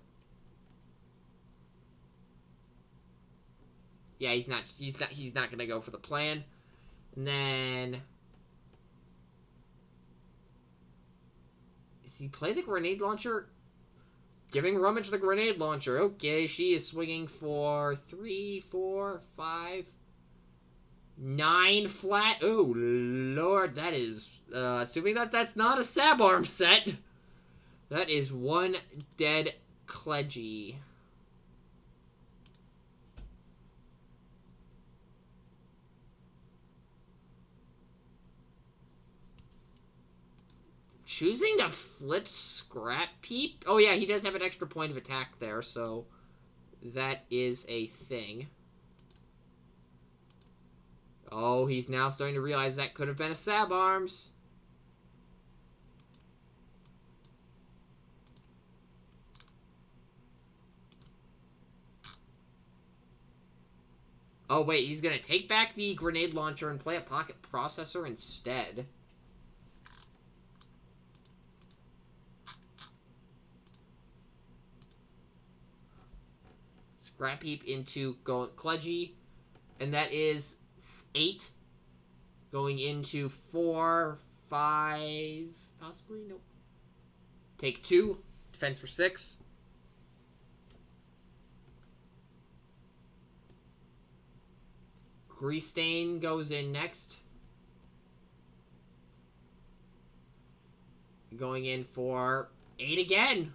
Yeah, he's not gonna go for the plan. And then does he play the grenade launcher? Giving Rummage the grenade launcher. Okay, she is swinging for 3, 4, 5, 9 flat. Oh, Lord, that is, assuming that that's not a Stab Arm set. That is 1 dead Clutchy. Choosing to flip Scrap Peep? Oh yeah, he does have an extra point of attack there, so that is a thing. Oh, he's now starting to realize that could have been a Stab Arms. Oh wait, he's gonna take back the grenade launcher and play a pocket processor instead. Scrap Heap into Clutchy, and that is 8. Going into 4, 5, possibly? Nope. Take 2. Defense for 6. Grease Stain goes in next. Going in for 8 again.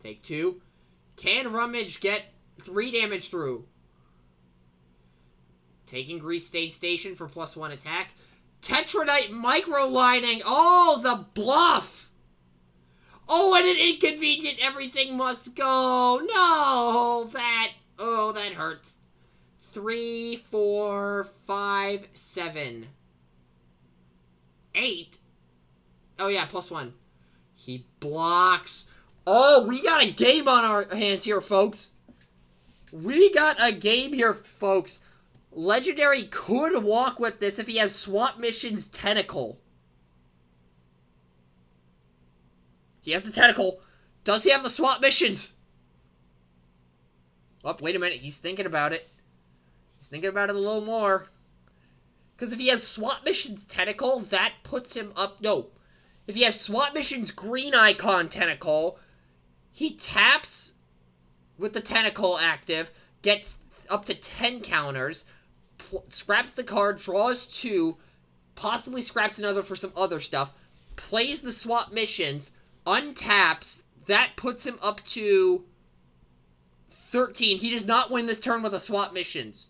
Take 2. Can Rummage get 3 damage through? Taking Grease Stain Station for +1 attack. Tetradite Microlining! Oh, the bluff! Oh, and an inconvenient everything must go! No! That hurts. 3, 4, 5, 7. 8? Oh yeah, +1. He blocks. Oh, we got a game on our hands here, folks. We got a game here, folks. Legendary could walk with this if he has Swap Mission's Tentacle. He has the Tentacle. Does he have the Swap Missions? Oh, wait a minute. He's thinking about it. He's thinking about it a little more. Because if he has Swap Mission's Tentacle, that puts him up... No. If he has Swap Mission's green icon Tentacle, he taps with the Tentacle active, gets up to 10 counters, scraps the card, draws 2, possibly scraps another for some other stuff, plays the Swap Missions, untaps, that puts him up to 13. He does not win this turn with a Swap Missions.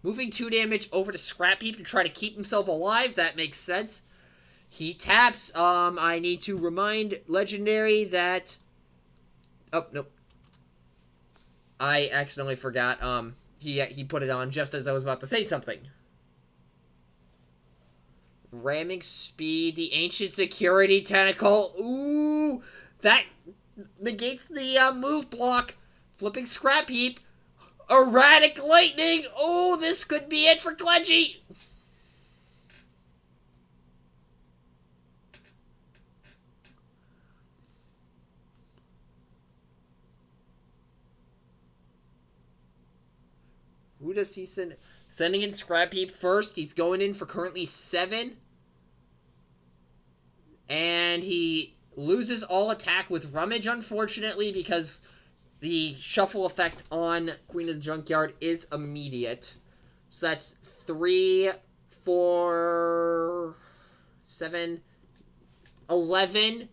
Moving 2 damage over to Scrap Heap to try to keep himself alive, that makes sense. He taps, I need to remind Legendary that... Oh, nope. I accidentally forgot, he put it on just as I was about to say something. Ramming Speed, the Ancient Security Tentacle. Ooh, that negates the move block. Flipping Scrap Heap. Erratic Lightning. Oh, this could be it for Clutchy. Who does he send? Sending in Scrap Heap first. He's going in for currently 7. And he loses all attack with Rummage, unfortunately, because the shuffle effect on Queen of the Junkyard is immediate. So that's 3, 4, 7, 11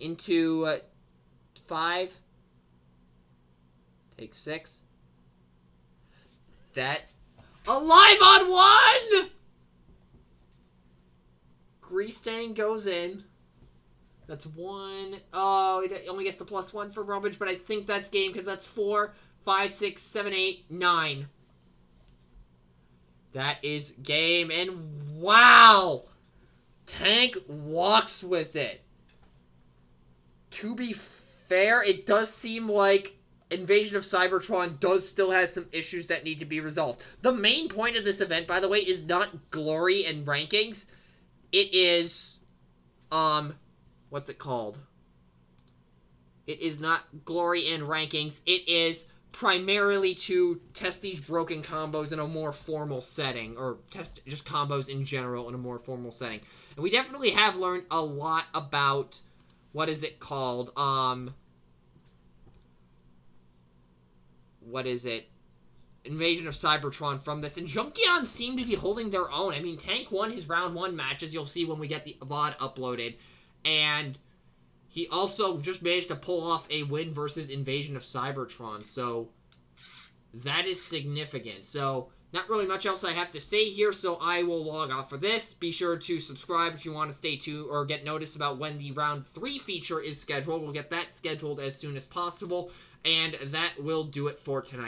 into 5. Take 6. That. Alive on 1! Grease Tang goes in. That's 1. Oh, he only gets the +1 for Rummage, but I think that's game because that's 4, 5, 6, 7, 8, 9. That is game, and wow! Tank walks with it. To be fair, it does seem like Invasion of Cybertron does still have some issues that need to be resolved. The main point of this event, by the way, is not glory and rankings. It is, what's it called? It is not glory and rankings. It is primarily to test these broken combos in a more formal setting, or test just combos in general in a more formal setting. And we definitely have learned a lot about, what is it called? What is it? Invasion of Cybertron from this. And Junkion seem to be holding their own. I mean, Tank won his round 1 matches, you'll see when we get the VOD uploaded. And he also just managed to pull off a win versus Invasion of Cybertron. So, that is significant. So, not really much else I have to say here, so I will log off for this. Be sure to subscribe if you want to stay tuned or get notice about when the round 3 feature is scheduled. We'll get that scheduled as soon as possible. And that will do it for tonight.